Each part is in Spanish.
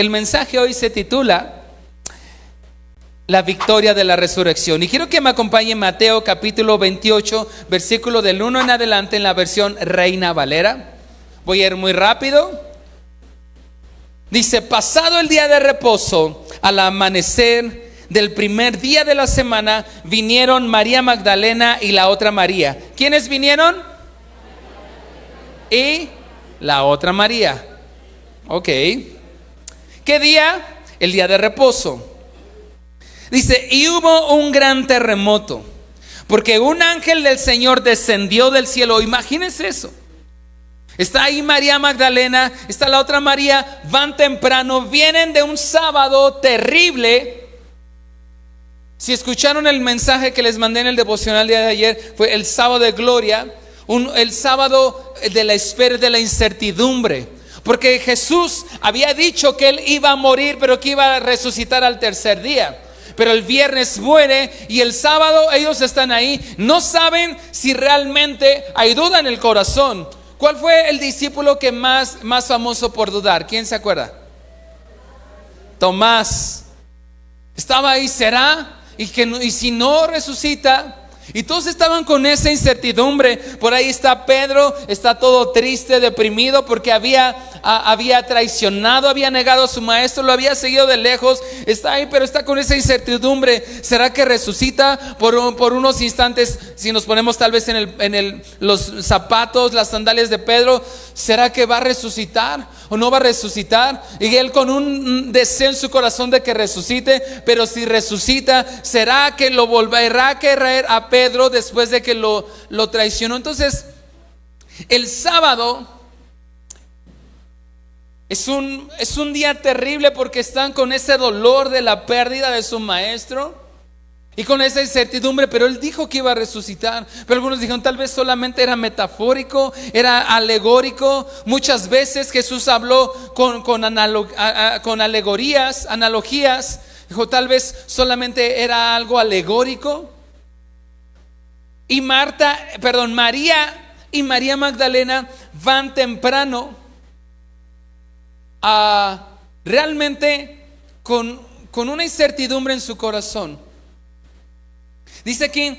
El mensaje hoy se titula La victoria de la resurrección. Y quiero que me acompañe Mateo capítulo 28, versículo del 1 en adelante en la versión Reina Valera. Voy a ir muy rápido. Dice: pasado el día de reposo, al amanecer del primer día de la semana, vinieron María Magdalena y la otra María. ¿Quiénes vinieron? Y la otra María. Ok. ¿Qué día? El día de reposo. Dice: y hubo un gran terremoto, porque un ángel del Señor descendió del cielo. Imagínense eso. Está ahí María Magdalena, está la otra María, van temprano, vienen de un sábado terrible. Si escucharon el mensaje que les mandé en el devocional día de ayer, fue el sábado de gloria, el sábado de la espera, de la incertidumbre. Porque Jesús había dicho que Él iba a morir, pero que iba a resucitar al tercer día. Pero el viernes muere y el sábado ellos están ahí. No saben si realmente hay duda en el corazón. ¿Cuál fue el discípulo que más famoso por dudar? ¿Quién se acuerda? Tomás. Estaba ahí, ¿será? Y si no resucita. Y todos estaban con esa incertidumbre. Por ahí está Pedro, está todo triste, deprimido, porque había traicionado, había negado a su maestro, lo había seguido de lejos. Está ahí, pero está con esa incertidumbre. ¿Será que resucita por unos instantes? Si nos ponemos tal vez en los zapatos, las sandalias de Pedro, ¿será que va a resucitar o no va a resucitar? Y él con un deseo en su corazón de que resucite. Pero si resucita, ¿será que lo volverá a querer a Pedro después de que lo traicionó? Entonces el sábado es un día terrible, porque están con ese dolor de la pérdida de su maestro y con esa incertidumbre. Pero él dijo que iba a resucitar. Pero algunos dijeron tal vez solamente era metafórico, era alegórico. Muchas veces Jesús habló con alegorías, analogías. Dijo tal vez solamente era algo alegórico. Y María y María Magdalena van temprano, realmente con una incertidumbre en su corazón. Dice aquí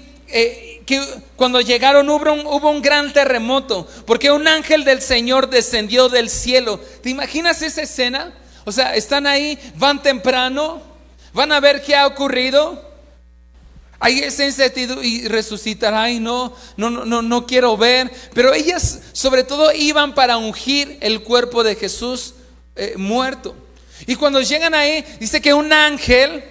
que cuando llegaron hubo un gran terremoto, porque un ángel del Señor descendió del cielo. ¿Te imaginas esa escena? O sea, están ahí, van temprano, van a ver qué ha ocurrido. Hay esa incertidumbre, y resucitará, y no quiero ver. Pero ellas sobre todo iban para ungir el cuerpo de Jesús muerto. Y cuando llegan ahí, dice que un ángel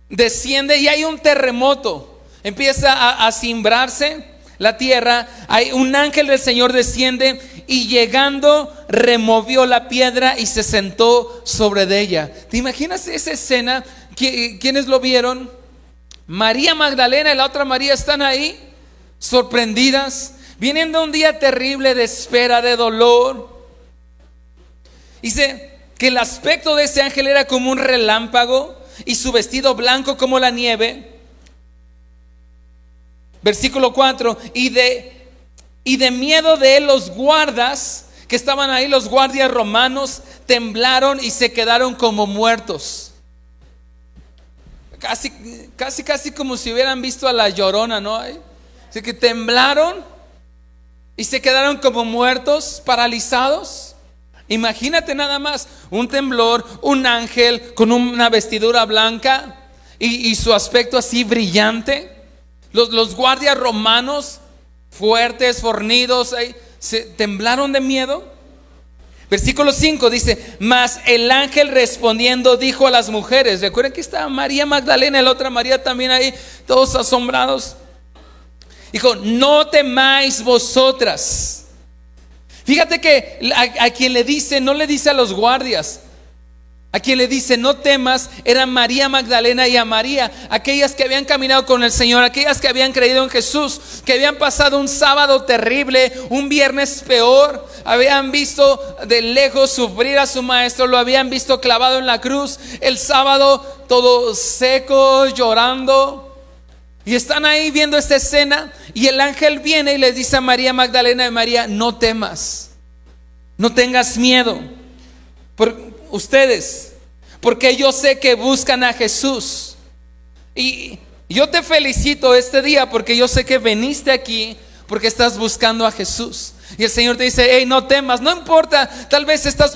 desciende y hay un terremoto. Empieza a cimbrarse la tierra. Hay un ángel del Señor desciende y llegando removió la piedra y se sentó sobre de ella. ¿Te imaginas esa escena? ¿Quiénes lo vieron? María Magdalena y la otra María están ahí sorprendidas, vienen de un día terrible de espera, de dolor. Dice que el aspecto de ese ángel era como un relámpago y su vestido blanco como la nieve. Versículo 4: y de miedo de él los guardas que estaban ahí, los guardias romanos, temblaron y se quedaron como muertos. Casi como si hubieran visto a la Llorona, ¿no? Así que temblaron y se quedaron como muertos, paralizados. Imagínate nada más, un temblor, un ángel con una vestidura blanca y su aspecto así brillante. Los guardias romanos, fuertes, fornidos, se temblaron de miedo. Versículo 5 dice: mas el ángel respondiendo dijo a las mujeres. Recuerden que estaba María Magdalena y la otra María también ahí, todos asombrados. Dijo: no temáis vosotras. Fíjate que a quien le dice, no le dice a los guardias. A quien le dice no temas era María Magdalena y a María, aquellas que habían caminado con el Señor, aquellas que habían creído en Jesús, que habían pasado un sábado terrible, un viernes peor, habían visto de lejos sufrir a su maestro, lo habían visto clavado en la cruz, el sábado todo seco, llorando. Y están ahí viendo esta escena y el ángel viene y les dice a María Magdalena y María: no temas, no tengas miedo. ustedes, porque yo sé que buscan a Jesús. Y yo te felicito este día porque yo sé que viniste aquí porque estás buscando a Jesús. Y el Señor te dice, hey, no temas, no importa, tal vez estás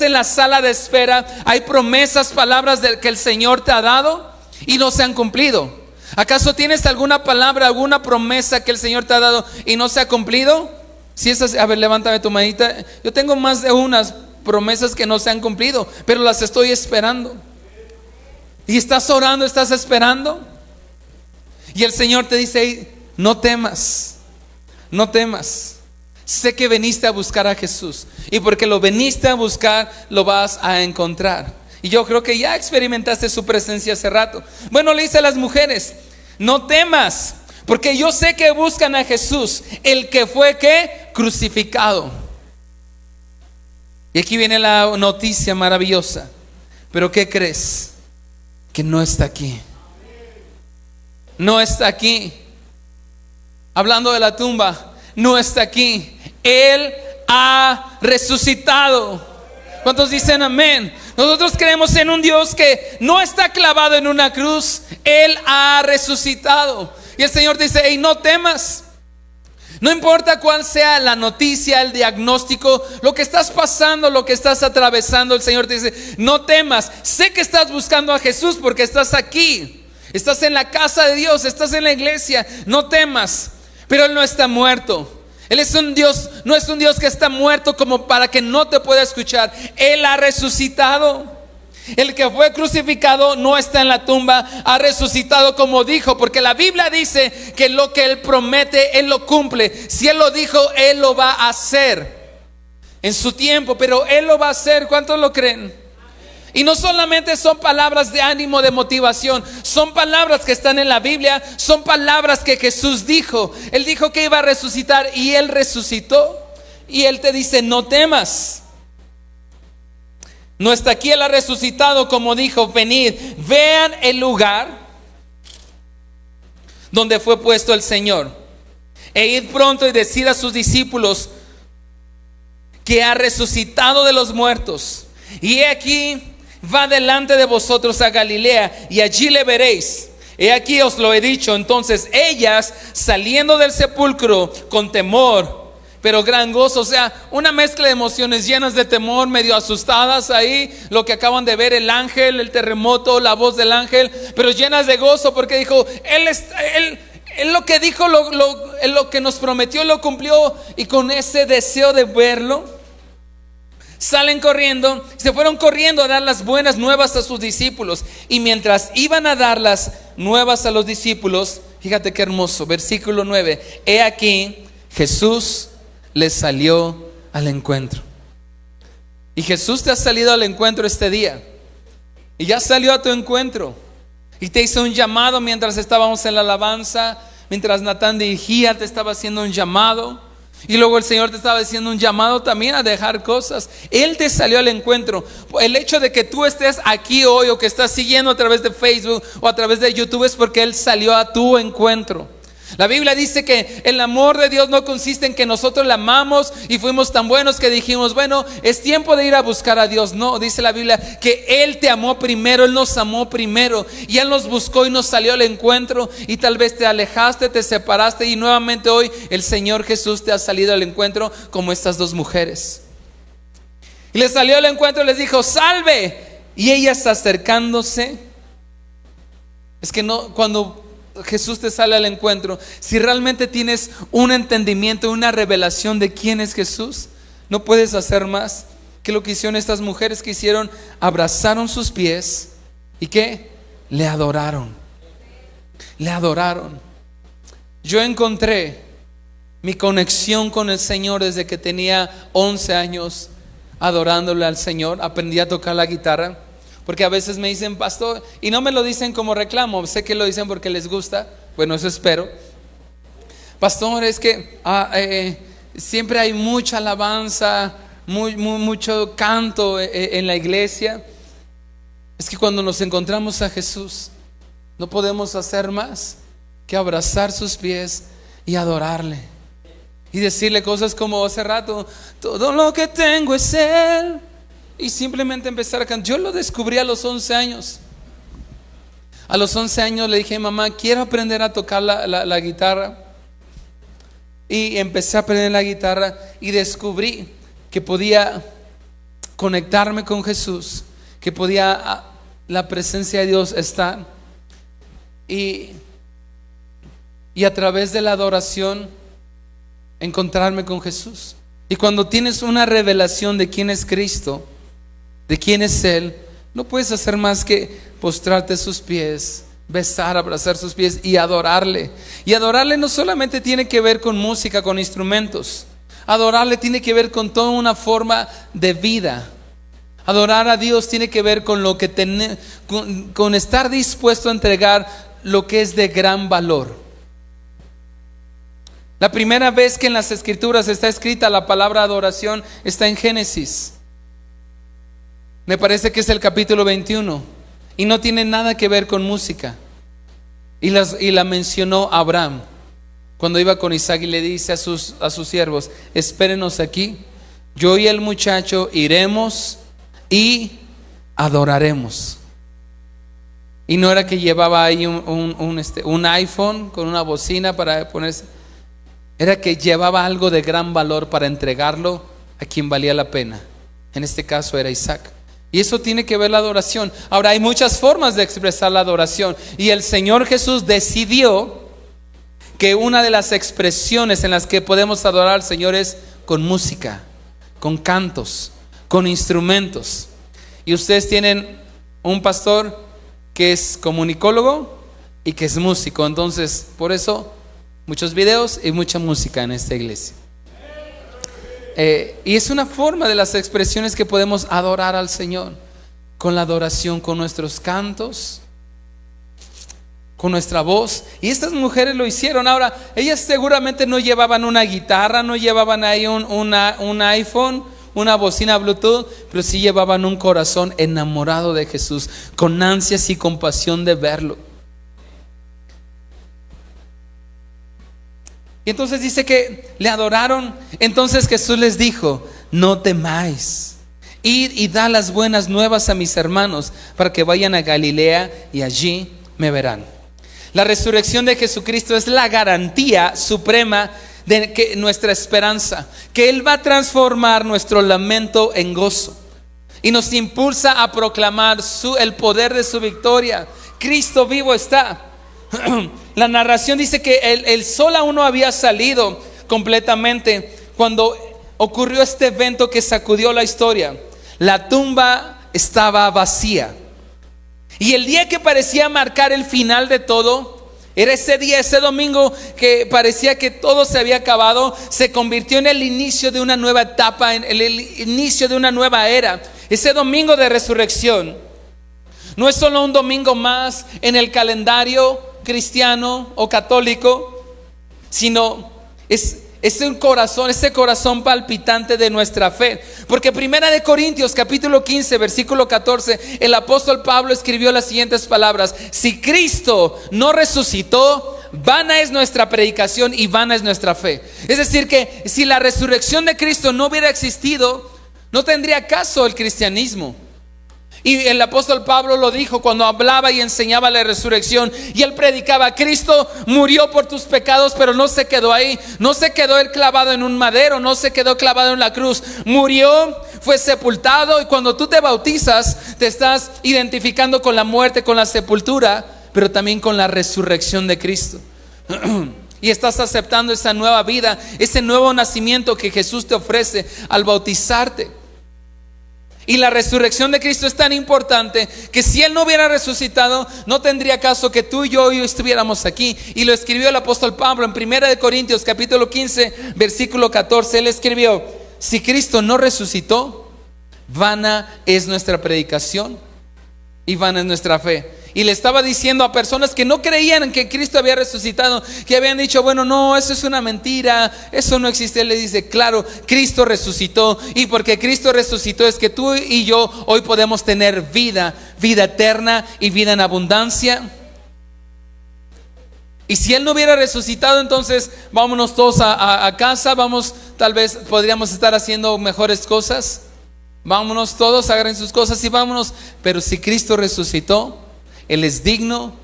en la sala de espera, hay promesas, palabras que el Señor te ha dado y no se han cumplido. ¿Acaso tienes alguna palabra, alguna promesa que el Señor te ha dado y no se ha cumplido? Si es así, a ver, levántame tu manita. Yo tengo más de unas promesas que no se han cumplido, pero las estoy esperando. Y estás orando, estás esperando. Y el Señor te dice, hey, no temas, no temas. Sé que viniste a buscar a Jesús, y porque lo viniste a buscar, lo vas a encontrar. Y yo creo que ya experimentaste su presencia hace rato. Bueno, le dice a las mujeres, no temas, porque yo sé que buscan a Jesús, el que fue ¿qué? Crucificado. Y aquí viene la noticia maravillosa. Pero ¿qué crees? Que no está aquí. No está aquí. Hablando de la tumba, no está aquí. Él ha resucitado. ¿Cuántos dicen amén? Nosotros creemos en un Dios que no está clavado en una cruz. Él ha resucitado. Y el Señor dice, hey, no temas. No importa cuál sea la noticia, el diagnóstico, lo que estás pasando, lo que estás atravesando, el Señor te dice, no temas. Sé que estás buscando a Jesús porque estás aquí. Estás en la casa de Dios, estás en la iglesia. No temas. Pero Él no está muerto. Él es un Dios, no es un Dios que está muerto como para que no te pueda escuchar. Él ha resucitado. El que fue crucificado no está en la tumba, ha resucitado como dijo, porque la Biblia dice que lo que Él promete, Él lo cumple. Si Él lo dijo, Él lo va a hacer en su tiempo, pero Él lo va a hacer. ¿Cuántos lo creen? Y no solamente son palabras de ánimo, de motivación, son palabras que están en la Biblia, son palabras que Jesús dijo. Él dijo que iba a resucitar y Él resucitó. Y Él te dice, no temas. No está aquí, Él ha resucitado como dijo, venid, vean el lugar donde fue puesto el Señor. E id pronto y decid a sus discípulos que ha resucitado de los muertos. Y he aquí, va delante de vosotros a Galilea, y allí le veréis. He aquí os lo he dicho. Entonces ellas, saliendo del sepulcro con temor, pero gran gozo, o sea, una mezcla de emociones, llenas de temor, medio asustadas ahí, lo que acaban de ver, el ángel, el terremoto, la voz del ángel, pero llenas de gozo porque dijo, Él lo que dijo, lo que nos prometió, lo cumplió. Y con ese deseo de verlo, salen corriendo, se fueron corriendo a dar las buenas nuevas a sus discípulos. Y mientras iban a dar las nuevas a los discípulos, fíjate qué hermoso, versículo 9, he aquí, Jesús les salió al encuentro. Y Jesús te ha salido al encuentro este día. Y ya salió a tu encuentro. Y te hizo un llamado mientras estábamos en la alabanza, mientras Natán dirigía, te estaba haciendo un llamado. Y luego el Señor te estaba diciendo un llamado también a dejar cosas. Él te salió al encuentro. El hecho de que tú estés aquí hoy, o que estás siguiendo a través de Facebook o a través de YouTube, es porque Él salió a tu encuentro. La Biblia dice que el amor de Dios no consiste en que nosotros le amamos y fuimos tan buenos que dijimos, bueno, es tiempo de ir a buscar a Dios. No, dice la Biblia que Él te amó primero, Él nos amó primero, y Él nos buscó y nos salió al encuentro. Y tal vez te alejaste, te separaste, y nuevamente hoy el Señor Jesús te ha salido al encuentro, como estas dos mujeres. Y les salió al encuentro y les dijo, salve. Y ellas acercándose, es que no, cuando Jesús te sale al encuentro, si realmente tienes un entendimiento, una revelación de quién es Jesús, no puedes hacer más que lo que hicieron estas mujeres, que hicieron, abrazaron sus pies y ¿qué? Le adoraron. Le adoraron. Yo encontré mi conexión con el Señor desde que tenía 11 años, adorándole al Señor. Aprendí a tocar la guitarra. Porque a veces me dicen, pastor, y no me lo dicen como reclamo, sé que lo dicen porque les gusta, bueno, eso espero. Pastor, es que siempre hay mucha alabanza, mucho canto en la iglesia. Es que cuando nos encontramos a Jesús, no podemos hacer más que abrazar sus pies y adorarle. Y decirle cosas como hace rato, todo lo que tengo es Él. y simplemente empezar a cantar. Yo lo descubrí a los 11 años. A los 11 años le dije: mamá, quiero aprender a tocar la guitarra. Y empecé a aprender la guitarra y descubrí que podía conectarme con Jesús, que podía la presencia de Dios estar. Y a través de la adoración encontrarme con Jesús. Y cuando tienes una revelación de quién es Cristo, de quién es Él, no puedes hacer más que postrarte a sus pies, besar, abrazar sus pies y adorarle. Y adorarle no solamente tiene que ver con música, con instrumentos. Adorarle tiene que ver con toda una forma de vida. Adorar a Dios tiene que ver con lo que con estar dispuesto a entregar lo que es de gran valor. La primera vez que en las Escrituras está escrita la palabra adoración está en Génesis. Me parece que es el capítulo 21 y no tiene nada que ver con música. Y la mencionó Abraham cuando iba con Isaac y le dice a sus siervos: espérenos aquí, yo y el muchacho iremos y adoraremos. Y no era que llevaba ahí un iPhone con una bocina para ponerse. Era que llevaba algo de gran valor para entregarlo a quien valía la pena. En este caso era Isaac. Y eso tiene que ver la adoración. Ahora, hay muchas formas de expresar la adoración. Y el Señor Jesús decidió que una de las expresiones en las que podemos adorar al Señor es con música, con cantos, con instrumentos. Y ustedes tienen un pastor que es comunicólogo y que es músico. Entonces, por eso muchos videos y mucha música en esta iglesia. Y es una forma de las expresiones que podemos adorar al Señor, con la adoración, con nuestros cantos, con nuestra voz. Y estas mujeres lo hicieron. Ahora, ellas seguramente no llevaban una guitarra, no llevaban ahí un iPhone, una bocina Bluetooth, pero sí llevaban un corazón enamorado de Jesús, con ansias y compasión de verlo. Y entonces dice que le adoraron. Entonces Jesús les dijo: no temáis, id y da las buenas nuevas a mis hermanos, para que vayan a Galilea y allí me verán. La resurrección de Jesucristo es la garantía suprema de que nuestra esperanza, que Él va a transformar nuestro lamento en gozo y nos impulsa a proclamar el poder de su victoria. Cristo vivo está. La narración dice que el sol aún no había salido completamente cuando ocurrió este evento que sacudió la historia. La tumba estaba vacía. Y el día que parecía marcar el final de todo era ese día, ese domingo que parecía que todo se había acabado, se convirtió en el inicio de una nueva etapa, en el inicio de una nueva era. Ese domingo de resurrección no es solo un domingo más en el calendario cristiano o católico, sino es un corazón, ese corazón palpitante de nuestra fe. Porque Primera de Corintios capítulo 15 versículo 14, el apóstol Pablo escribió las siguientes palabras: si Cristo no resucitó, vana es nuestra predicación y vana es nuestra fe. Es decir, que si la resurrección de Cristo no hubiera existido, no tendría caso el cristianismo. Y el apóstol Pablo lo dijo cuando hablaba y enseñaba la resurrección. Y él predicaba: Cristo murió por tus pecados, pero no se quedó ahí. No se quedó él clavado en un madero, no se quedó clavado en la cruz. Murió, fue sepultado. Y cuando tú te bautizas, te estás identificando con la muerte, con la sepultura, pero también con la resurrección de Cristo. Y estás aceptando esa nueva vida, ese nuevo nacimiento que Jesús te ofrece al bautizarte. Y la resurrección de Cristo es tan importante que si Él no hubiera resucitado, no tendría caso que tú y yo hoy estuviéramos aquí. Y lo escribió el apóstol Pablo en Primera de Corintios capítulo 15 versículo 14. Él escribió: si Cristo no resucitó, vana es nuestra predicación y vana es nuestra fe. Y le estaba diciendo a personas que no creían que Cristo había resucitado, que habían dicho: bueno, no, eso es una mentira, eso no existe. Él le dice: claro, Cristo resucitó. Y porque Cristo resucitó es que tú y yo hoy podemos tener vida eterna y vida en abundancia. Y si Él no hubiera resucitado, entonces vámonos todos a casa. Tal vez podríamos estar haciendo mejores cosas. Vámonos todos, agarren sus cosas y vámonos. Pero si Cristo resucitó, Él es digno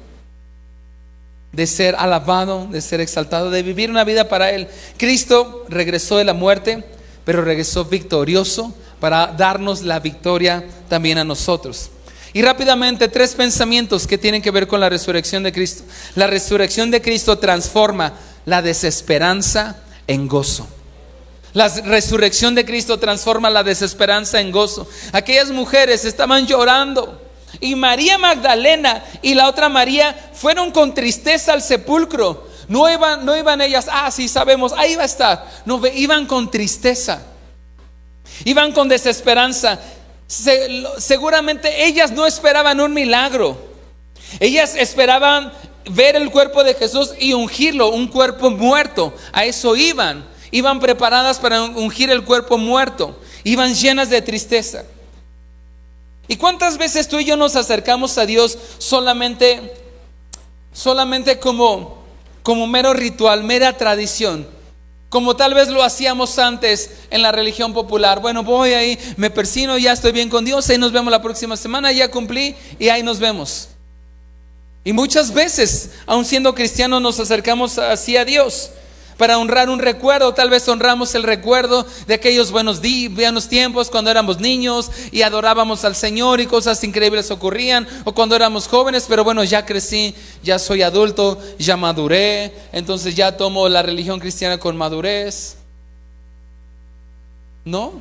de ser alabado, de ser exaltado, de vivir una vida para Él. Cristo regresó de la muerte, pero regresó victorioso para darnos la victoria también a nosotros. Y rápidamente, 3 pensamientos que tienen que ver con la resurrección de Cristo. La resurrección de Cristo transforma la desesperanza en gozo. La resurrección de Cristo transforma la desesperanza en gozo. Aquellas mujeres estaban llorando, y María Magdalena y la otra María fueron con tristeza al sepulcro. No iban ellas, sí sabemos, ahí va a estar. No, iban con tristeza, iban con desesperanza. Seguramente ellas no esperaban un milagro. Ellas esperaban ver el cuerpo de Jesús y ungirlo, un cuerpo muerto. A eso iban. Iban preparadas para ungir el cuerpo muerto. Iban llenas de tristeza. ¿Y cuántas veces tú y yo nos acercamos a Dios solamente como mero ritual, mera tradición? Como tal vez lo hacíamos antes en la religión popular. Bueno, voy ahí, me persino, ya estoy bien con Dios, ahí nos vemos la próxima semana, ya cumplí y ahí nos vemos. Y muchas veces, aun siendo cristianos, nos acercamos así a Dios para honrar un recuerdo. Tal vez honramos el recuerdo de aquellos buenos tiempos cuando éramos niños y adorábamos al Señor y cosas increíbles ocurrían, o cuando éramos jóvenes, pero bueno, ya crecí, ya soy adulto, ya maduré, entonces ya tomo la religión cristiana con madurez. ¿No?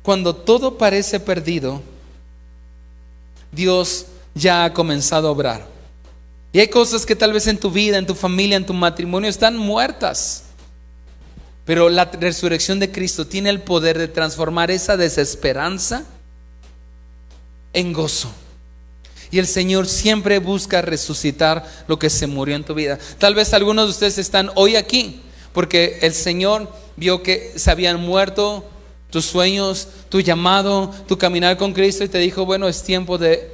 Cuando todo parece perdido, Dios ya ha comenzado a obrar. Y hay cosas que tal vez en tu vida, en tu familia, en tu matrimonio están muertas. Pero la resurrección de Cristo tiene el poder de transformar esa desesperanza en gozo. Y el Señor siempre busca resucitar lo que se murió en tu vida. Tal vez algunos de ustedes están hoy aquí porque el Señor vio que se habían muerto tus sueños, tu llamado, tu caminar con Cristo, y te dijo, bueno, es tiempo de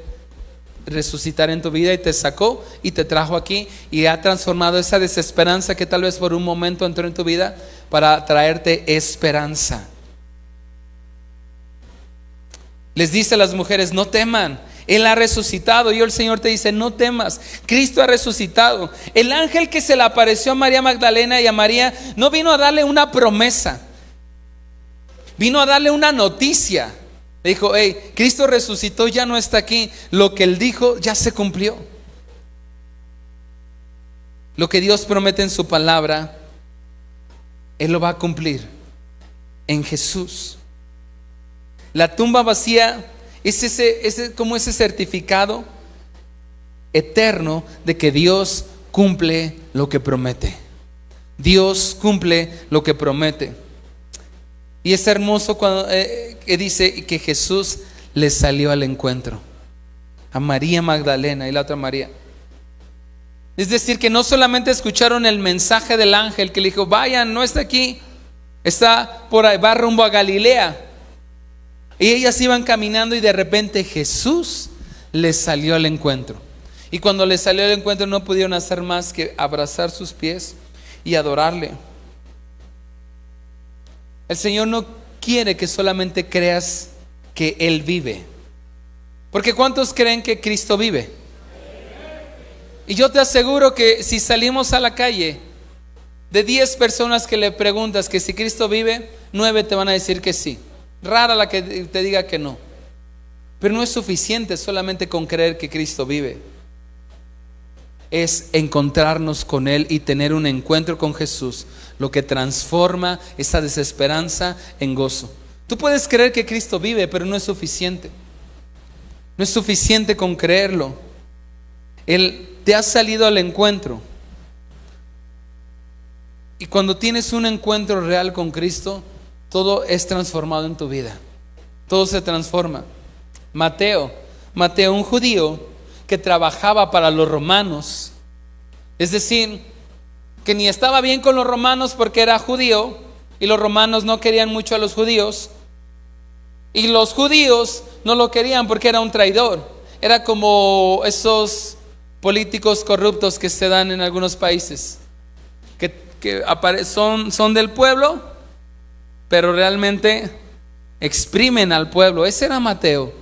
resucitar en tu vida, y te sacó y te trajo aquí y ha transformado esa desesperanza que tal vez por un momento entró en tu vida para traerte esperanza. Les dice a las mujeres, no teman, Él ha resucitado. Y el Señor te dice, no temas, Cristo ha resucitado. El ángel que se le apareció a María Magdalena y a María no vino a darle una promesa, vino a darle una noticia. Le dijo, hey, Cristo resucitó, ya no está aquí. Lo que Él dijo ya se cumplió. Lo que Dios promete en su palabra, Él lo va a cumplir en Jesús. La tumba vacía es como ese certificado eterno de que Dios cumple lo que promete. Dios cumple lo que promete. Y es hermoso cuando que dice que Jesús le salió al encuentro a María Magdalena y la otra María. Es decir, que no solamente escucharon el mensaje del ángel que le dijo, vayan, no está aquí, está por ahí, va rumbo a Galilea. Y ellas iban caminando y de repente Jesús les salió al encuentro. Y cuando les salió al encuentro no pudieron hacer más que abrazar sus pies y adorarle. El Señor no quiere que solamente creas que Él vive. Porque ¿cuántos creen que Cristo vive? Y yo te aseguro que si salimos a la calle, de 10 personas que le preguntas que si Cristo vive, 9 te van a decir que sí. Rara la que te diga que no. Pero no es suficiente solamente con creer que Cristo vive. Es encontrarnos con Él y tener un encuentro con Jesús, lo que transforma esa desesperanza en gozo. Tú puedes creer que Cristo vive, pero no es suficiente. No es suficiente con creerlo. Él te ha salido al encuentro. Y cuando tienes un encuentro real con Cristo, todo es transformado en tu vida. Todo se transforma. Mateo, un judío que trabajaba para los romanos, es decir, que ni estaba bien con los romanos porque era judío, y los romanos no querían mucho a los judíos, y los judíos no lo querían porque era un traidor. Era como esos políticos corruptos que se dan en algunos países, que son del pueblo, pero realmente exprimen al pueblo. Ese era Mateo.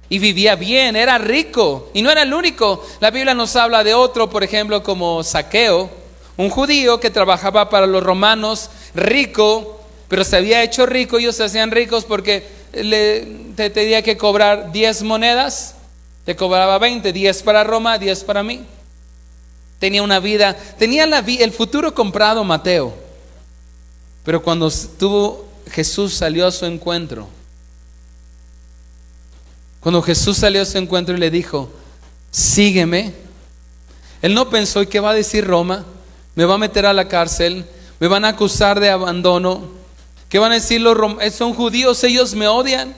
Y vivía bien, era rico. Y no era el único. La Biblia nos habla de otro, por ejemplo, como Zaqueo, un judío que trabajaba para los romanos, rico, pero se había hecho rico. Ellos se hacían ricos porque te tenía que cobrar 10 monedas. Te cobraba 20, 10 para Roma, 10 para mí. Tenía una vida, tenía el futuro comprado Mateo. Pero cuando Jesús salió a su encuentro, cuando Jesús salió a su encuentro y le dijo, sígueme, él no pensó, ¿y qué va a decir Roma? Me va a meter a la cárcel, me van a acusar de abandono. ¿Qué van a decir los romanos? Son judíos, ellos me odian.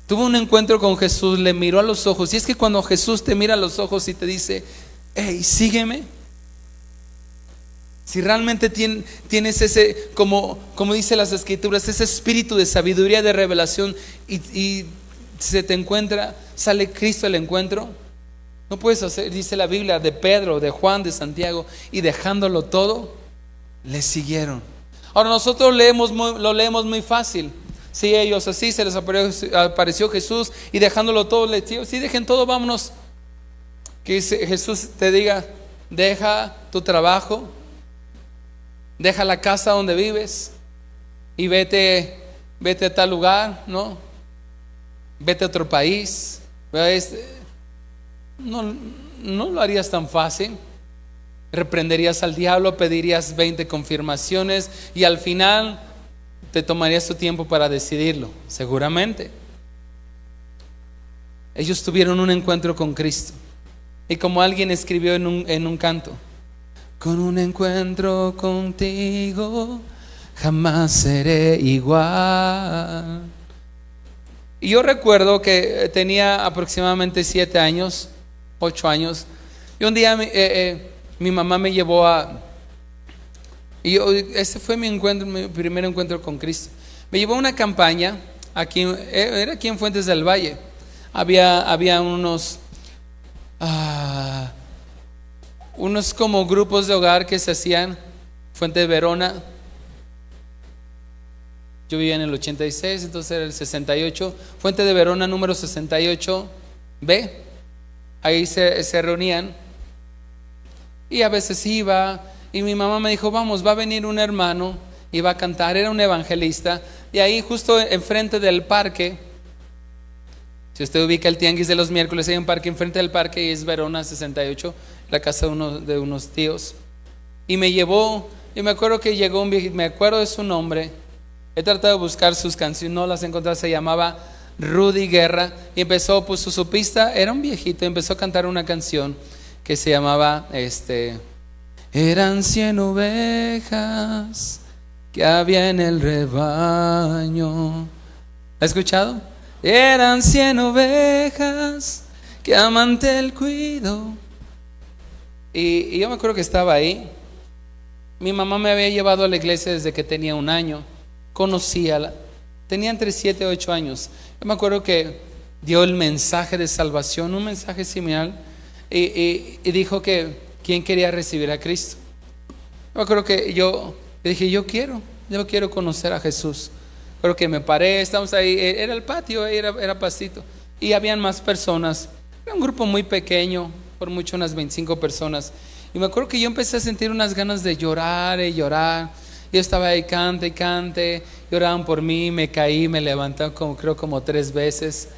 Tuvo un encuentro con Jesús, le miró a los ojos. Y es que cuando Jesús te mira a los ojos y te dice, hey, sígueme, si realmente tienes ese, como dice las escrituras, ese espíritu de sabiduría, de revelación, y se te encuentra, sale Cristo al encuentro, no puedes hacer, dice la Biblia, de Pedro, de Juan, de Santiago, y dejándolo todo, le siguieron. Ahora nosotros lo leemos muy fácil. Sí, ellos así, se les apareció Jesús, y dejándolo todo, le dijo, sí, dejen todo, vámonos. Que Jesús te diga, deja tu trabajo, deja la casa donde vives y vete a tal lugar, ¿no? Vete a otro país. No lo harías tan fácil. Reprenderías al diablo, pedirías 20 confirmaciones y al final te tomarías tu tiempo para decidirlo, seguramente. Ellos tuvieron un encuentro con Cristo. Y como alguien escribió en un canto, con un encuentro contigo jamás seré igual. Y yo recuerdo que tenía aproximadamente 7 años, 8 años, y un día mi mamá me llevó ese fue mi primer encuentro con Cristo. Me llevó a una campaña, era aquí en Fuentes del Valle. Había unos como grupos de hogar que se hacían. Fuente de Verona, yo vivía en el 86, entonces era el 68. Fuente de Verona número 68B. Ahí se reunían y a veces iba, y mi mamá me dijo, vamos, va a venir un hermano y va a cantar. Era un evangelista. Y ahí justo enfrente del parque, si usted ubica el tianguis de los miércoles, hay un parque enfrente del parque y es Verona 68, la casa de unos tíos. Y me llevó, y me acuerdo que llegó un viejito, me acuerdo de su nombre. He tratado de buscar sus canciones, no las encontré. Se llamaba Rudy Guerra y puso su pista, era un viejito, empezó a cantar una canción que se llamaba eran 100 ovejas que había en el rebaño. ¿La has escuchado? Eran 100 ovejas que amante el cuido. Y yo me acuerdo que estaba ahí. Mi mamá me había llevado a la iglesia desde que tenía 1 año. Tenía entre 7 y 8 años. Yo me acuerdo que dio el mensaje de salvación, un mensaje similar, y dijo que quién quería recibir a Cristo. Yo me acuerdo que yo dije, yo quiero conocer a Jesús. Pero que me paré, estamos ahí, era el patio, era pastito, y habían más personas. Era un grupo muy pequeño, por mucho unas 25 personas. Y me acuerdo que yo empecé a sentir unas ganas de llorar y llorar. Yo estaba ahí, cante y cante, lloraban por mí, me caí, me levanté como 3 veces.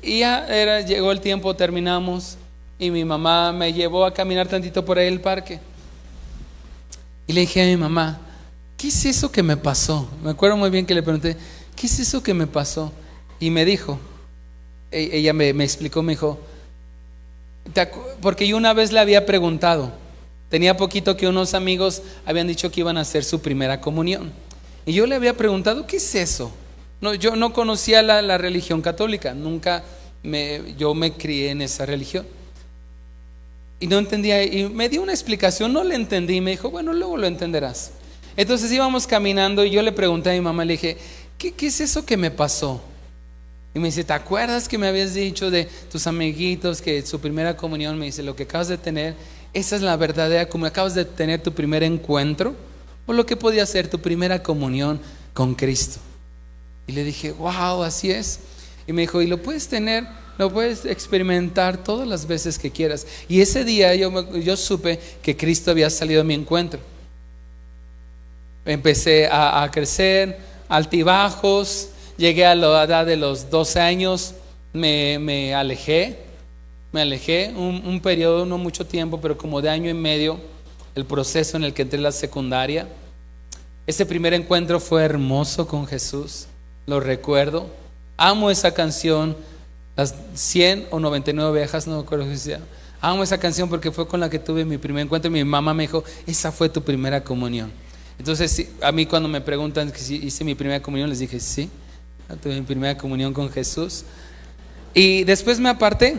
Y ya llegó el tiempo, terminamos, y mi mamá me llevó a caminar tantito por ahí el parque. Y le dije a mi mamá, ¿qué es eso que me pasó? Me acuerdo muy bien que le pregunté, ¿qué es eso que me pasó? Y me dijo, ella me explicó, me dijo, porque yo una vez le había preguntado, tenía poquito que unos amigos habían dicho que iban a hacer su primera comunión. Y yo le había preguntado, ¿qué es eso? No, yo no conocía la religión católica, yo me crié en esa religión. Y no entendía, y me dio una explicación, no le entendí, me dijo, bueno, luego lo entenderás. Entonces íbamos caminando y yo le pregunté a mi mamá, le dije, ¿qué es eso que me pasó? Y me dice, ¿te acuerdas que me habías dicho de tus amiguitos que su primera comunión? Me dice, lo que acabas de tener, esa es la verdadera, como acabas de tener tu primer encuentro o lo que podía ser tu primera comunión con Cristo. Y le dije, wow, así es. Y me dijo, y lo puedes tener, lo puedes experimentar todas las veces que quieras. Y ese día yo supe que Cristo había salido a mi encuentro. Empecé a crecer, altibajos. Llegué a la edad de los 12 años, me alejé un periodo, no mucho tiempo, pero como de año y medio, el proceso en el que entré a la secundaria. Ese primer encuentro fue hermoso con Jesús, lo recuerdo. Amo esa canción, las 100 o 99 ovejas, no me acuerdo qué se llama. Amo esa canción porque fue con la que tuve mi primer encuentro. Mi mamá me dijo, esa fue tu primera comunión. Entonces a mí cuando me preguntan si hice mi primera comunión, les dije sí, tuve mi primera comunión con Jesús. Y después me aparté.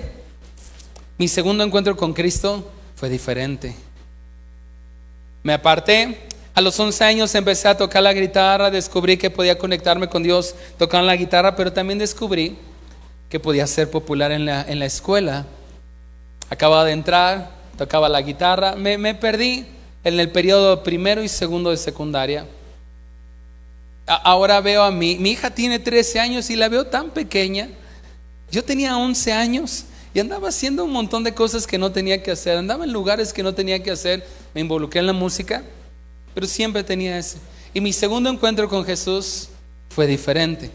Mi segundo encuentro con Cristo fue diferente. Me aparté. A los 11 años empecé a tocar la guitarra. Descubrí que podía conectarme con Dios tocando la guitarra, pero también descubrí que podía ser popular en la escuela. Acababa de entrar, tocaba la guitarra. Me perdí en el periodo primero y segundo de secundaria. Ahora veo a mi hija tiene 13 años y la veo tan pequeña. Yo tenía 11 años y andaba haciendo un montón de cosas que no tenía que hacer. Andaba en lugares que no tenía que hacer. Me involucré en la música, pero siempre tenía ese. Y mi segundo encuentro con Jesús fue diferente.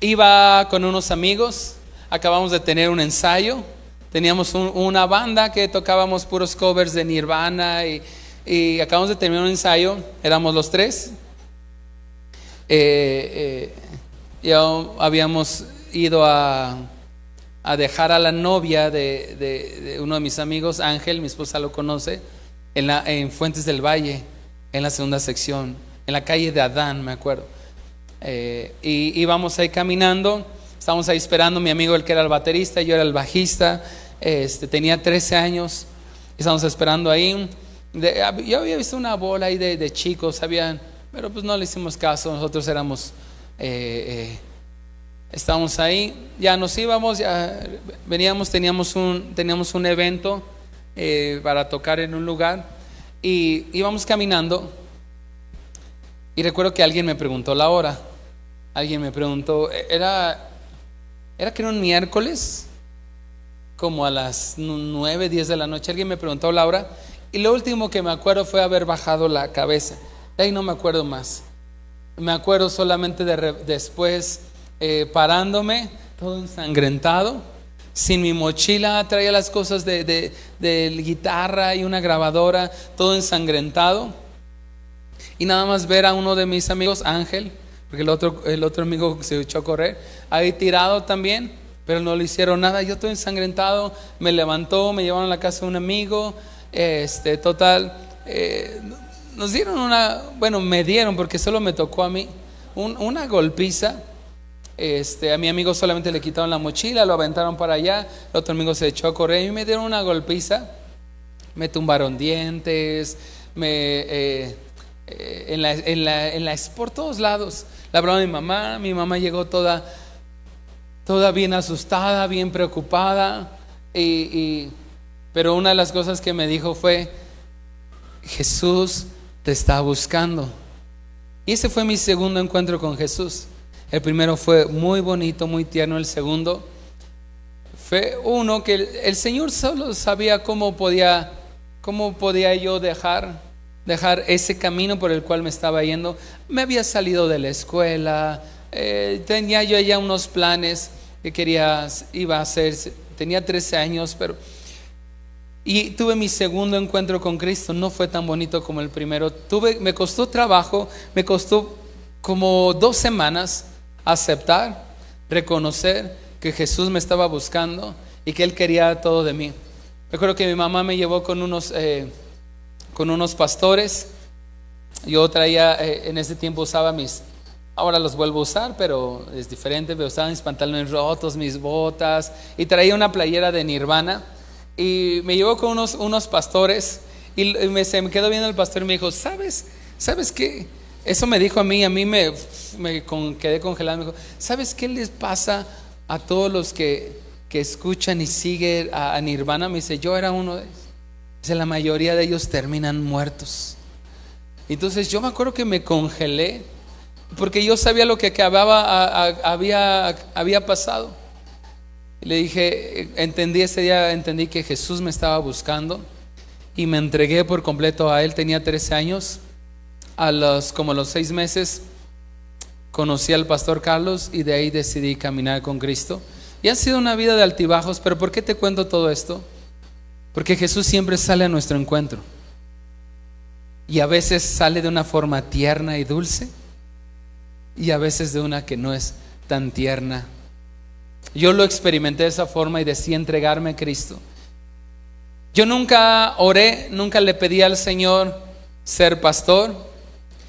Iba con unos amigos, acabamos de tener un ensayo. Teníamos una banda que tocábamos puros covers de Nirvana y acabamos de terminar un ensayo. Éramos los tres. Ya habíamos ido a dejar a la novia de uno de mis amigos, Ángel, mi esposa lo conoce, en Fuentes del Valle, en la segunda sección, en la calle de Adán, me acuerdo. Y íbamos ahí caminando, estábamos ahí esperando, mi amigo, el que era el baterista, yo era el bajista. Tenía 13 años, estábamos esperando ahí. Yo había visto una bola ahí de chicos, pero pues no le hicimos caso. Nosotros estábamos ahí, ya nos íbamos, ya veníamos, teníamos un evento para tocar en un lugar y íbamos caminando. Y recuerdo que alguien me preguntó la hora. Alguien me preguntó, era que era un miércoles, como a las 9, 10 de la noche. Alguien me preguntó la hora y lo último que me acuerdo fue haber bajado la cabeza. De ahí no me acuerdo más. Me acuerdo solamente después parándome, todo ensangrentado, sin mi mochila, traía las cosas de guitarra y una grabadora, todo ensangrentado. Y nada más ver a uno de mis amigos, Ángel, porque el otro amigo se echó a correr, ahí tirado también, pero no le hicieron nada. Yo todo ensangrentado, me levantó, me llevaron a la casa de un amigo. Total, nos dieron me dieron, porque solo me tocó a mí, una golpiza. A mi amigo solamente le quitaron la mochila, lo aventaron para allá, el otro amigo se echó a correr y me dieron una golpiza. Me tumbaron dientes, por todos lados. Le hablaron a mi mamá llegó toda bien asustada, bien preocupada, pero una de las cosas que me dijo fue: Jesús te está buscando. Y ese fue mi segundo encuentro con Jesús. El primero fue muy bonito, muy tierno. El segundo fue uno que el Señor solo sabía cómo podía yo dejar ese camino por el cual me estaba yendo. Me había salido de la escuela, tenía yo ya unos planes que iba a hacer. Tenía 13 años, y tuve mi segundo encuentro con Cristo. No fue tan bonito como el primero. Me costó trabajo, me costó como 2 semanas aceptar, reconocer que Jesús me estaba buscando y que Él quería todo de mí. Recuerdo que mi mamá me llevó con unos pastores. Yo traía, en ese tiempo usaba ahora los vuelvo a usar, pero es diferente. Pero usaba mis pantalones rotos, mis botas, y traía una playera de Nirvana. Y me llevó con unos pastores y se me quedó viendo el pastor y me dijo: ¿Sabes qué? Eso me dijo a mí quedé congelado. Me dijo: ¿sabes qué les pasa a todos los que escuchan y siguen a Nirvana? Me dice: yo era uno de ellos. Dice: la mayoría de ellos terminan muertos. Entonces yo me acuerdo que me congelé, porque yo sabía lo que había pasado. Le dije, ese día entendí que Jesús me estaba buscando y me entregué por completo a Él. Tenía 13 años. Como a los 6 meses conocí al pastor Carlos y de ahí decidí caminar con Cristo. Y ha sido una vida de altibajos, pero ¿por qué te cuento todo esto? Porque Jesús siempre sale a nuestro encuentro. Y a veces sale de una forma tierna y dulce, y a veces de una que no es tan tierna. Yo lo experimenté de esa forma y decidí entregarme a Cristo. Yo nunca oré, nunca le pedí al Señor ser pastor.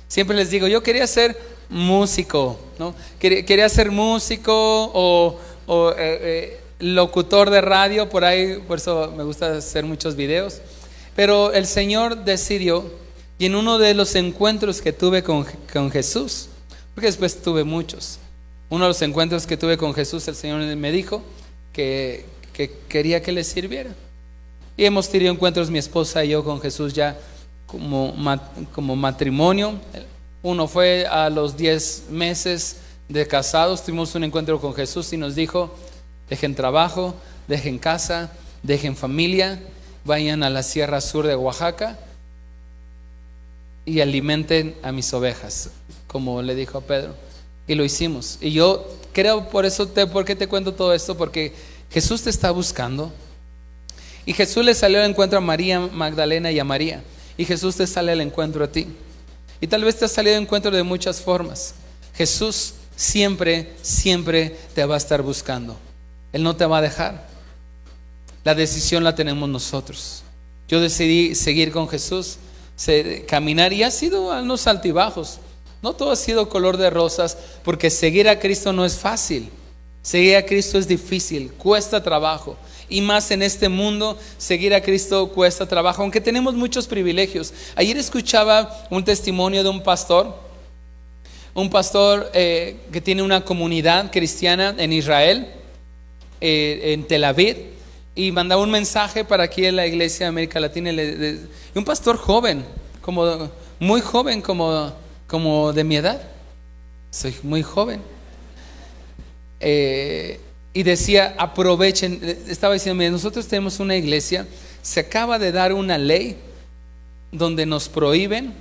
Siempre les digo, yo quería ser músico, ¿no? Quería ser músico o locutor de radio, por ahí, por eso me gusta hacer muchos videos. Pero el Señor decidió, y en uno de los encuentros que tuve con Jesús, porque después tuve muchos, uno de los encuentros que tuve con Jesús, el Señor me dijo que quería que le sirviera. Y hemos tenido encuentros mi esposa y yo con Jesús ya como matrimonio. Uno fue a los 10 meses de casados, tuvimos un encuentro con Jesús y nos dijo: dejen trabajo, dejen casa, dejen familia, vayan a la Sierra Sur de Oaxaca y alimenten a mis ovejas, como le dijo a Pedro. Y lo hicimos. Y yo creo, ¿por qué te cuento todo esto? Porque Jesús te está buscando. Y Jesús le salió al encuentro a María Magdalena y a María. Y Jesús te sale al encuentro a ti. Y tal vez te ha salido al encuentro de muchas formas. Jesús siempre te va a estar buscando. Él no te va a dejar. La decisión la tenemos nosotros. Yo decidí seguir con Jesús, caminar, y ha sido unos altibajos. No todo ha sido color de rosas, porque seguir a Cristo no es fácil. Seguir a Cristo es difícil, cuesta trabajo. Y más en este mundo, seguir a Cristo cuesta trabajo, aunque tenemos muchos privilegios. Ayer escuchaba un testimonio de un pastor que tiene una comunidad cristiana en Israel, en Tel Aviv, y mandaba un mensaje para aquí en la iglesia de América Latina. Y un pastor joven, muy joven, como de mi edad. Soy muy joven. Y decía, aprovechen. Estaba diciendo, mire, nosotros tenemos una iglesia, se acaba de dar una ley donde nos prohíben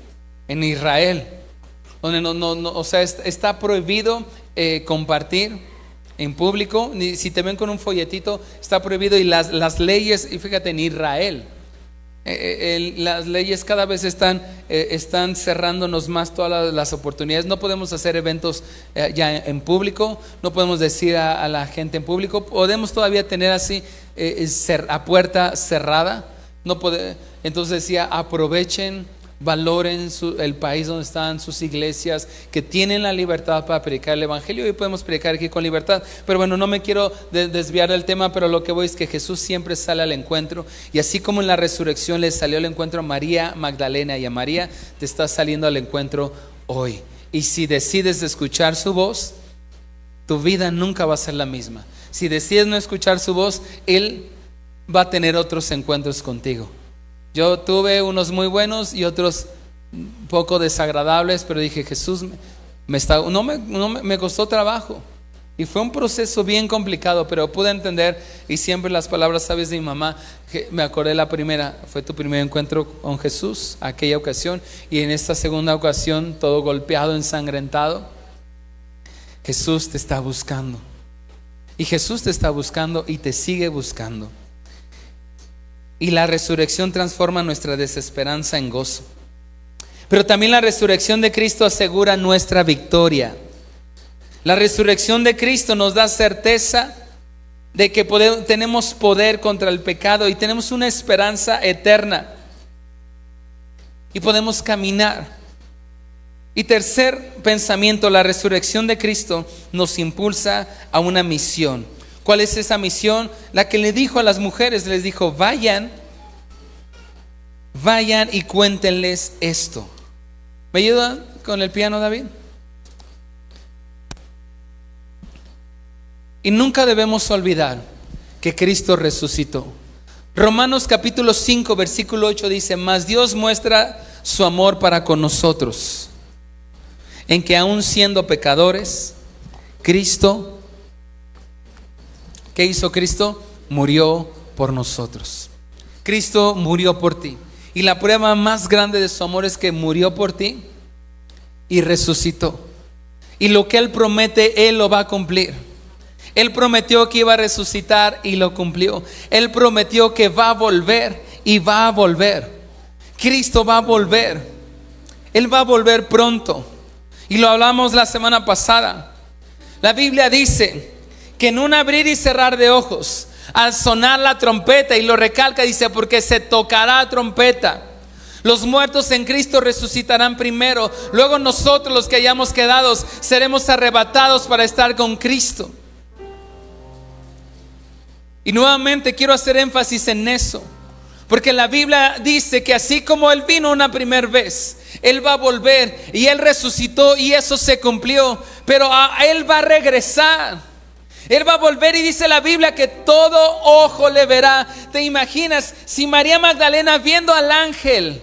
en Israel, donde está prohibido compartir en público. Si te ven con un folletito, está prohibido. Y las leyes, y fíjate, en Israel, las leyes cada vez están cerrándonos más todas las oportunidades. No podemos hacer eventos ya en público, no podemos decir a la gente en público. Podemos todavía tener así a puerta cerrada. Entonces decía, aprovechen, valoren el país donde están sus iglesias, que tienen la libertad para predicar el evangelio. Y podemos predicar aquí con libertad. Pero bueno, no me quiero desviar del tema, pero lo que voy es que Jesús siempre sale al encuentro. Y así como en la resurrección le salió al encuentro a María Magdalena y a María, te está saliendo al encuentro hoy. Y si decides escuchar su voz, tu vida nunca va a ser la misma. Si decides no escuchar su voz, Él va a tener otros encuentros contigo. Yo tuve unos muy buenos y otros un poco desagradables, pero dije, Jesús me costó trabajo. Y fue un proceso bien complicado, pero pude entender. Y siempre las palabras sabias de mi mamá, que me acordé fue tu primer encuentro con Jesús, aquella ocasión. Y en esta segunda ocasión, todo golpeado, ensangrentado. Jesús te está buscando. Y Jesús te está buscando y te sigue buscando. Y la resurrección transforma nuestra desesperanza en gozo. Pero también la resurrección de Cristo asegura nuestra victoria. La resurrección de Cristo nos da certeza de que tenemos poder contra el pecado y tenemos una esperanza eterna. Y podemos caminar. Y tercer pensamiento, la resurrección de Cristo nos impulsa a una misión. ¿Cuál es esa misión? La que le dijo a las mujeres, les dijo, vayan y cuéntenles esto. ¿Me ayuda con el piano, David? Y nunca debemos olvidar que Cristo resucitó. Romanos capítulo 5 versículo 8 dice, mas Dios muestra su amor para con nosotros, en que aun siendo pecadores, Cristo, ¿qué hizo Cristo? Murió por nosotros. Cristo murió por ti. Y la prueba más grande de su amor es que murió por ti y resucitó. Y lo que Él promete, Él lo va a cumplir. Él prometió que iba a resucitar y lo cumplió. Él prometió que va a volver y va a volver. Cristo va a volver. Él va a volver pronto. Y lo hablamos la semana pasada. La Biblia dice que en un abrir y cerrar de ojos, al sonar la trompeta, y lo recalca, dice, porque se tocará trompeta, los muertos en Cristo resucitarán primero. Luego nosotros, los que hayamos quedado, seremos arrebatados para estar con Cristo. Y nuevamente quiero hacer énfasis en eso, porque la Biblia dice que así como Él vino una primera vez, Él va a volver, y Él resucitó y eso se cumplió. Pero Él va a regresar. Él va a volver, y dice la Biblia que todo ojo le verá. ¿Te imaginas si María Magdalena, viendo al ángel,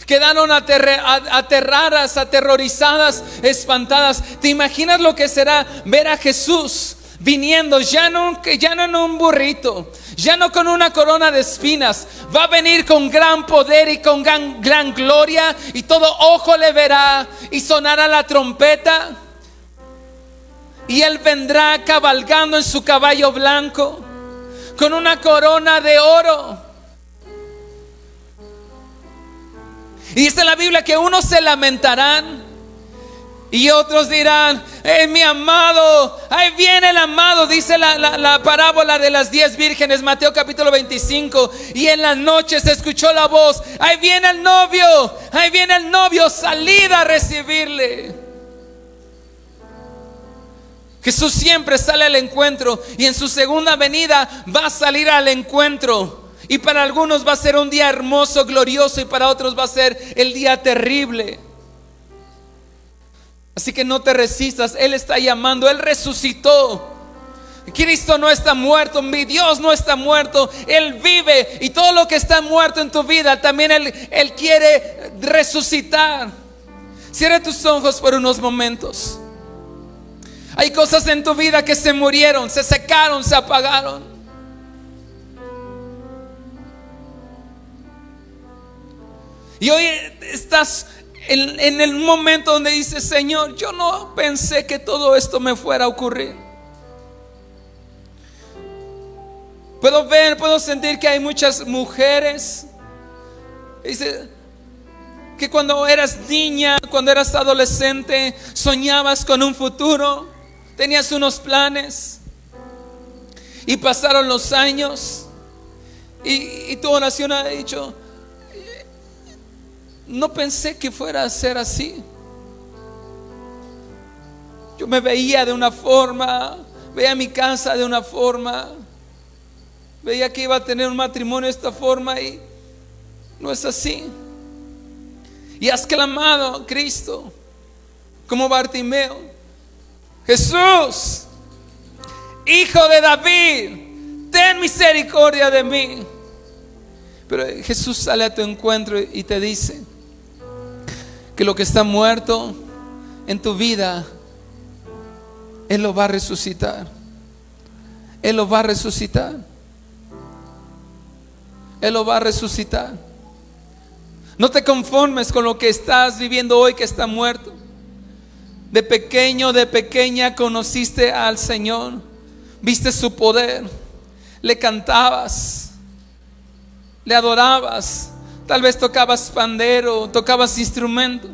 quedaron aterradas, aterrorizadas, espantadas? ¿Te imaginas lo que será ver a Jesús viniendo ya no en un burrito, ya no con una corona de espinas? Va a venir con gran poder y con gran gloria, y todo ojo le verá, y sonará la trompeta, y Él vendrá cabalgando en su caballo blanco con una corona de oro. Y dice la Biblia que unos se lamentarán y otros dirán: mi amado, ahí viene el amado. Dice la parábola de las 10 vírgenes, Mateo capítulo 25. Y en la noche se escuchó la voz: ahí viene el novio, salid a recibirle. Jesús siempre sale al encuentro, y en su segunda venida va a salir al encuentro. Y para algunos va a ser un día hermoso, glorioso, y para otros va a ser el día terrible. Así que no te resistas. Él está llamando. Él resucitó. Cristo no está muerto. Mi Dios no está muerto. Él vive. Y todo lo que está muerto en tu vida, también Él quiere resucitar. Cierra tus ojos por unos momentos. Hay cosas en tu vida que se murieron, se secaron, se apagaron. Y hoy estás en el momento donde dices: Señor, yo no pensé que todo esto me fuera a ocurrir. Puedo sentir que hay muchas mujeres, dice, que cuando eras niña, cuando eras adolescente, soñabas con un futuro, tenías unos planes, y pasaron los años, y tu oración ha dicho: no pensé que fuera a ser así. Yo me veía de una forma, veía mi casa de una forma, veía que iba a tener un matrimonio de esta forma, y no es así. Y has clamado a Cristo como Bartimeo: Jesús, Hijo de David, ten misericordia de mí. Pero Jesús sale a tu encuentro y te dice que lo que está muerto en tu vida, Él lo va a resucitar. Él lo va a resucitar. Él lo va a resucitar. No te conformes con lo que estás viviendo hoy, que está muerto. De pequeño, de pequeña conociste al Señor, viste su poder, le cantabas, le adorabas, tal vez tocabas pandero, tocabas instrumento,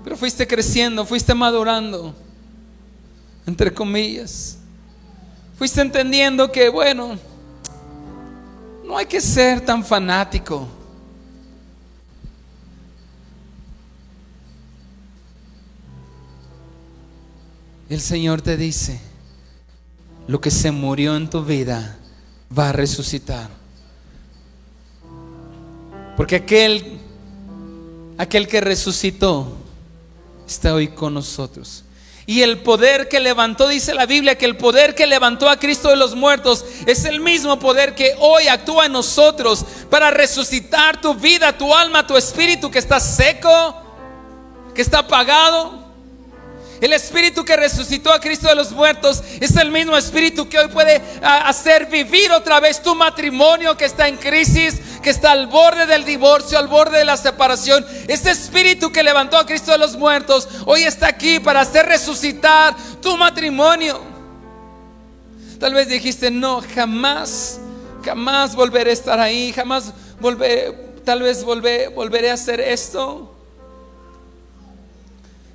pero fuiste creciendo, fuiste madurando, entre comillas. Fuiste entendiendo que, bueno, no hay que ser tan fanático. El Señor te dice: lo que se murió en tu vida va a resucitar. Porque aquel que resucitó está hoy con nosotros. Y el poder que levantó, dice la Biblia, que el poder que levantó a Cristo de los muertos es el mismo poder que hoy actúa en nosotros para resucitar tu vida, tu alma, tu espíritu que está seco, que está apagado. El espíritu que resucitó a Cristo de los muertos es el mismo espíritu que hoy puede hacer vivir otra vez tu matrimonio que está en crisis, que está al borde del divorcio, al borde de la separación. Este espíritu que levantó a Cristo de los muertos hoy está aquí para hacer resucitar tu matrimonio. Tal vez dijiste: no, jamás volveré a estar ahí, volveré a hacer esto.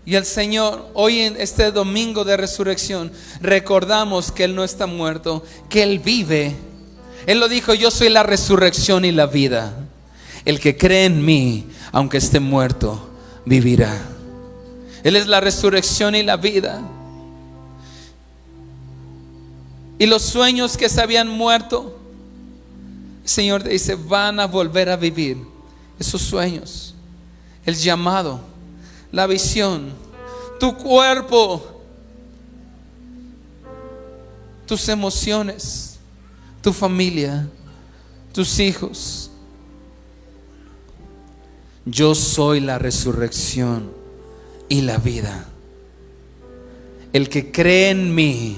Y el Señor, hoy en este domingo de resurrección, recordamos que Él no está muerto, que Él vive. Él lo dijo: yo soy la resurrección y la vida. El que cree en mí, aunque esté muerto, vivirá. Él es la resurrección y la vida. Y los sueños que se habían muerto, el Señor te dice: van a volver a vivir esos sueños. El llamado, la visión, tu cuerpo, tus emociones, tu familia, tus hijos. Yo soy la resurrección y la vida. El que cree en mí,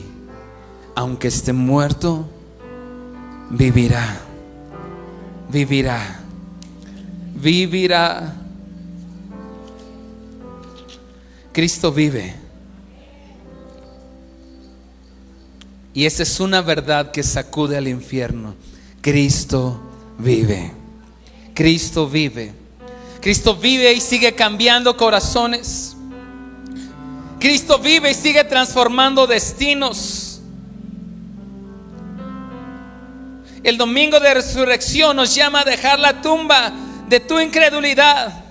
aunque esté muerto, vivirá. Vivirá. Vivirá. Cristo vive. Y esa es una verdad que sacude al infierno. Cristo vive. Cristo vive. Cristo vive y sigue cambiando corazones. Cristo vive y sigue transformando destinos. El domingo de resurrección nos llama a dejar la tumba de tu incredulidad,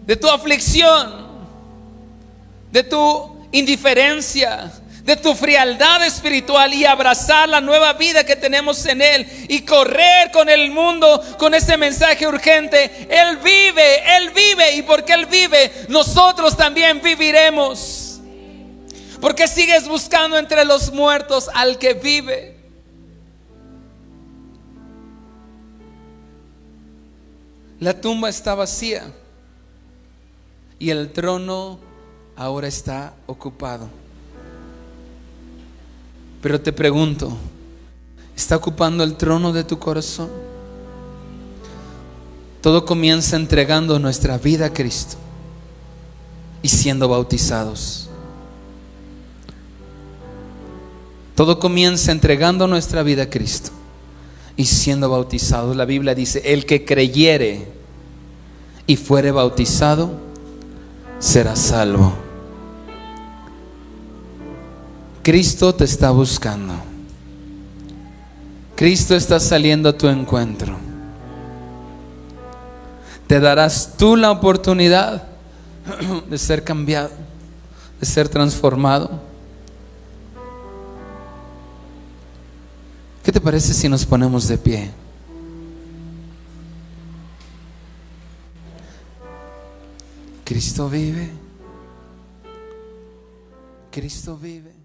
de tu aflicción, de tu indiferencia, de tu frialdad espiritual, y abrazar la nueva vida que tenemos en Él y correr con el mundo con ese mensaje urgente. Él vive, y porque Él vive, nosotros también viviremos. ¿Por qué sigues buscando entre los muertos al que vive? La tumba está vacía y el trono ahora está ocupado. Pero te pregunto, ¿está ocupando el trono de tu corazón? Todo comienza entregando nuestra vida a Cristo y siendo bautizados. Todo comienza entregando nuestra vida a Cristo y siendo bautizados. La Biblia dice: el que creyere y fuere bautizado será salvo. Cristo te está buscando. Cristo está saliendo a tu encuentro. ¿Te darás tú la oportunidad de ser cambiado, de ser transformado? ¿Qué te parece si nos ponemos de pie? Cristo vive. Cristo vive.